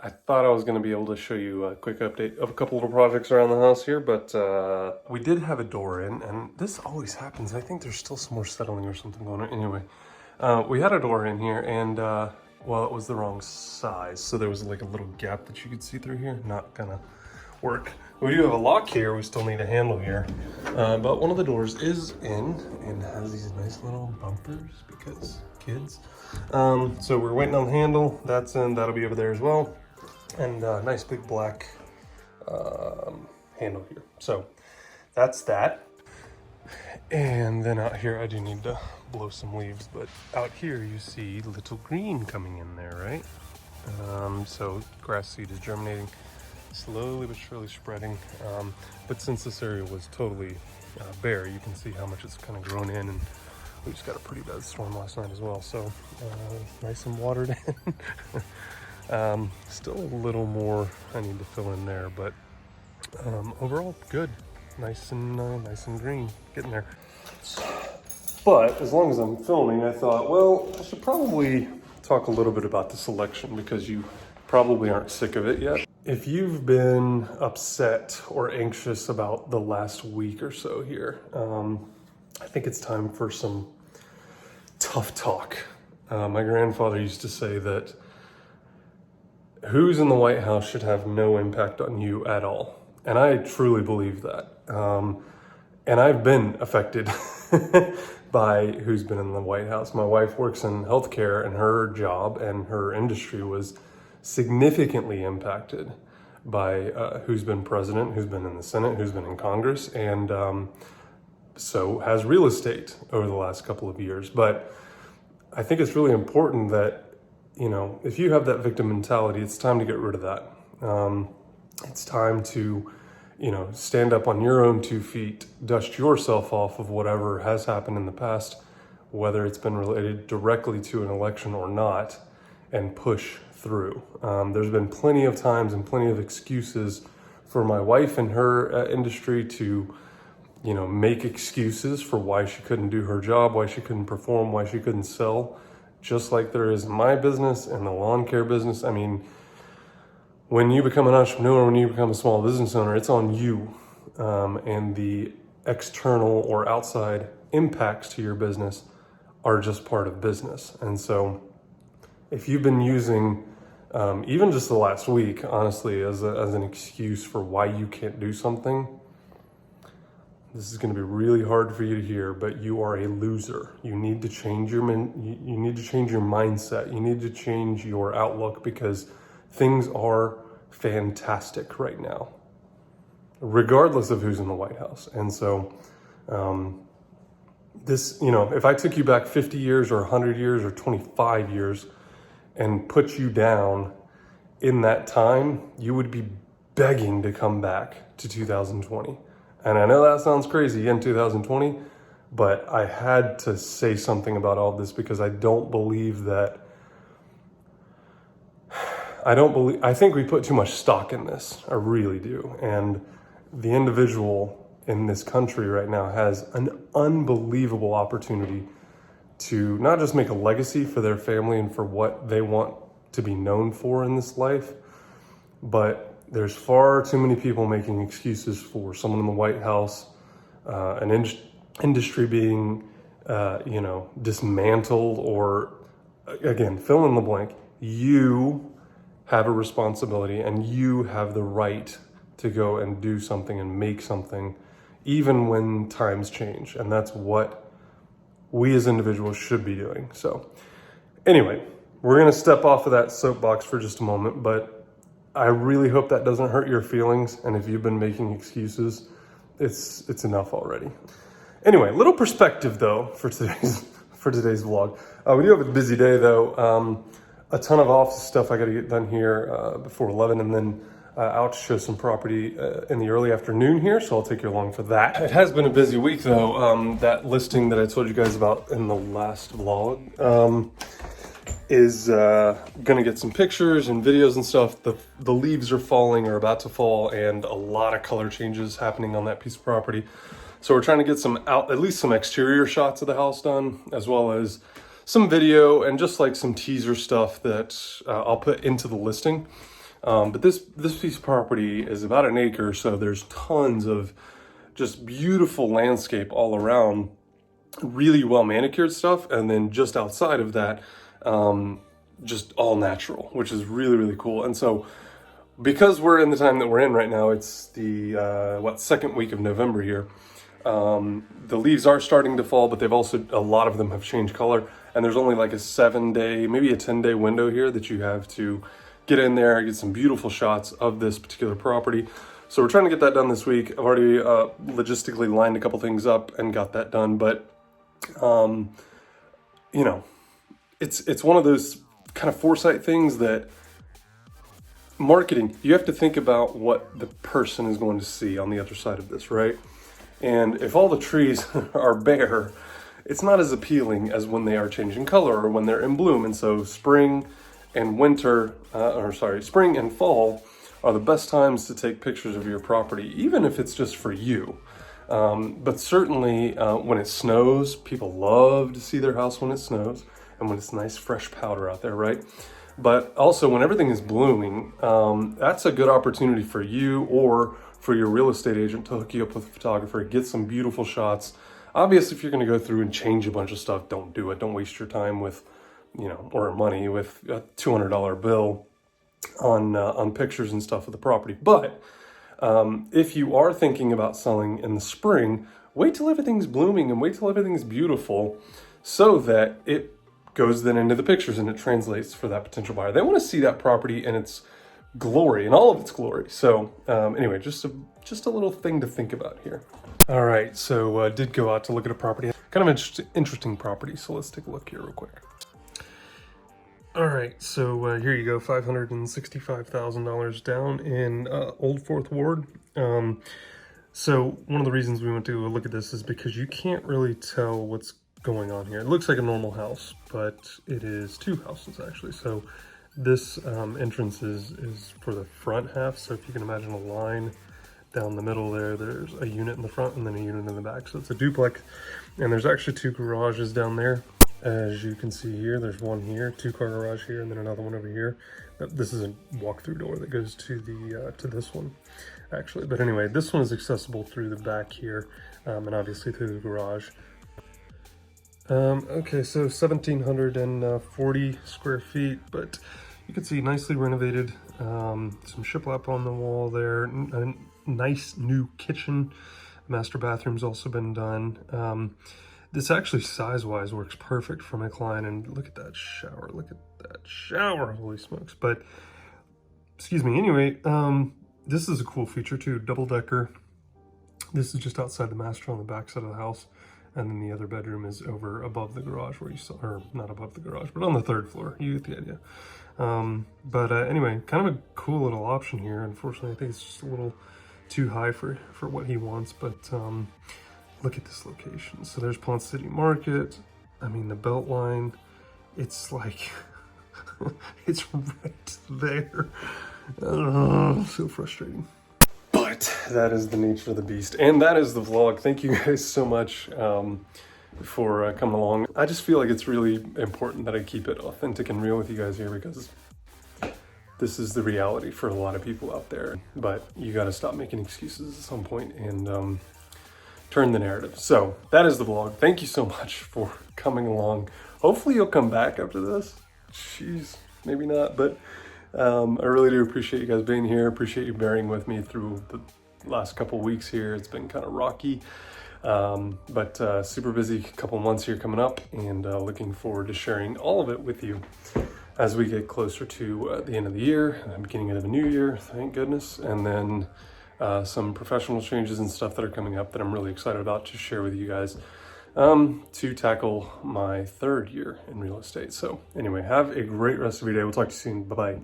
I thought I was going to be able to show you a quick update of a couple little projects around the house here, but we did have a door in, and this always happens. I think there's still some more settling or something going on. Anyway, we had a door in here, and well, it was the wrong size, so there was like a little gap that you could see through here. Not gonna work. We do have a lock here. We still need a handle here, but one of the doors is in and has these nice little bumpers because kids. So we're waiting on the handle. That's in. That'll be over there as well. And nice big black handle here. So that's that. And then out here, I do need to blow some leaves, but out here you see little green coming in there, right? So grass seed is germinating, slowly but surely spreading. But since this area was totally bare, you can see how much it's kind of grown in, and we just got a pretty bad storm last night as well. So nice and watered in. Still a little more I need to fill in there, but overall good. Nice and green, getting there. But as long as I'm filming, I thought, well, I should probably talk a little bit about the selection because you probably aren't sick of it yet. If you've been upset or anxious about the last week or so here, I think it's time for some tough talk. My grandfather used to say that who's in the White House should have no impact on you at all. And I truly believe that. And I've been affected by who's been in the White House. My wife works in healthcare, and her job and her industry was significantly impacted by who's been president, who's been in the Senate, who's been in Congress, and so has real estate over the last couple of years. But I think it's really important that, you know, if you have that victim mentality, it's time to get rid of that. It's time to, you know, stand up on your own 2 feet, dust yourself off of whatever has happened in the past, whether it's been related directly to an election or not, and push through. There's been plenty of times and plenty of excuses for my wife and her industry to, you know, make excuses for why she couldn't do her job, why she couldn't perform, why she couldn't sell. Just like there is in my business and the lawn care business. I mean, when you become an entrepreneur, when you become a small business owner, it's on you. And the external or outside impacts to your business are just part of business. And so if you've been using even just the last week, honestly, as an excuse for why you can't do something, this is going to be really hard for you to hear, but you are a loser. You need to change your you need to change your mindset. You need to change your outlook because things are fantastic right now, regardless of who's in the White House. And so this, you know, if I took you back 50 years or 100 years or 25 years and put you down in that time, you would be begging to come back to 2020. And I know that sounds crazy in 2020, but I had to say something about all this because I don't believe that, I think we put too much stock in this. I really do. And the individual in this country right now has an unbelievable opportunity to not just make a legacy for their family and for what they want to be known for in this life, but there's far too many people making excuses for someone in the White House, an industry being, you know, dismantled, or again, fill in the blank. You have a responsibility and you have the right to go and do something and make something, even when times change. And that's what we as individuals should be doing. So anyway, we're going to step off of that soapbox for just a moment, but I really hope that doesn't hurt your feelings. And if you've been making excuses, it's enough already. Anyway, little perspective though for today's vlog. We do have a busy day though. A ton of office stuff I got to get done here before 11, and then out to show some property in the early afternoon here. So I'll take you along for that. It has been a busy week though. That listing that I told you guys about in the last vlog is gonna get some pictures and videos and stuff. The leaves are falling or about to fall, and a lot of color changes happening on that piece of property. So we're trying to get at least some exterior shots of the house done, as well as some video and just like some teaser stuff that I'll put into the listing. But this piece of property is about an acre, so there's tons of just beautiful landscape all around, really well manicured stuff, and then just outside of that, just all natural, which is really, really cool. And so because we're in the time that we're in right now, it's the second week of November here. The leaves are starting to fall, but they've also, a lot of them have changed color, and there's only like a 7-day, maybe a 10-day window here that you have to get in there, get some beautiful shots of this particular property. So we're trying to get that done this week. I've already logistically lined a couple things up and got that done, but you know, it's one of those kind of foresight things that marketing, you have to think about what the person is going to see on the other side of this, right? And if all the trees are bare, it's not as appealing as when they are changing color or when they're in bloom. And so spring and spring and fall are the best times to take pictures of your property, even if it's just for you. But certainly when it snows, people love to see their house when it snows and when it's nice fresh powder out there, right? But also when everything is blooming, that's a good opportunity for you or for your real estate agent to hook you up with a photographer, get some beautiful shots. Obviously, if you're going to go through and change a bunch of stuff, don't do it. Don't waste your time with, or money with a $200 bill on pictures and stuff of the property. But if you are thinking about selling in the spring, wait till everything's blooming and wait till everything's beautiful so that it goes then into the pictures and it translates for that potential buyer. They want to see that property in its glory, in all of its glory. So anyway, just a little thing to think about here. All right, so did go out to look at a property, kind of interesting property. So let's take a look here real quick. All right, so here you go, $565,000 down in Old Fourth Ward. So one of the reasons we went to look at this is because you can't really tell what's going on here. It looks like a normal house, but it is two houses actually. So this entrance is for the front half. So if you can imagine a line down the middle there, there's a unit in the front and then a unit in the back. So it's a duplex, and there's actually two garages down there. As you can see here, there's one here, 2-car garage here, and then another one over here. This is a walk-through door that goes to the to this one, actually. But anyway, this one is accessible through the back here, and obviously through the garage. Okay, so 1,740 square feet, but you can see nicely renovated. Some shiplap on the wall there. A nice new kitchen. Master bathroom's also been done. This actually size-wise works perfect for my client, and look at that shower, holy smokes. But, excuse me, anyway, this is a cool feature too, double-decker. This is just outside the master on the back side of the house, and then the other bedroom is over above the garage where you saw, or not above the garage, but on the third floor, you get the idea. Anyway, kind of a cool little option here. Unfortunately, I think it's just a little too high for what he wants, but look at this location. So there's Ponce City Market. I mean, the Beltline, it's like, it's right there. So frustrating. But that is the nature of the beast. And that is the vlog. Thank you guys so much for coming along. I just feel like it's really important that I keep it authentic and real with you guys here, because this is the reality for a lot of people out there. But you got to stop making excuses at some point and turn the narrative. So that is the vlog. Thank you so much for coming along. Hopefully you'll come back after this. Jeez, maybe not, but I really do appreciate you guys being here. Appreciate you bearing with me through the last couple weeks here. It's been kind of rocky, but super busy couple months here coming up, and looking forward to sharing all of it with you as we get closer to the end of the year and the beginning of the new year, thank goodness. And then some professional changes and stuff that are coming up that I'm really excited about to share with you guys to tackle my third year in real estate. So anyway, have a great rest of your day. We'll talk to you soon. Bye-bye.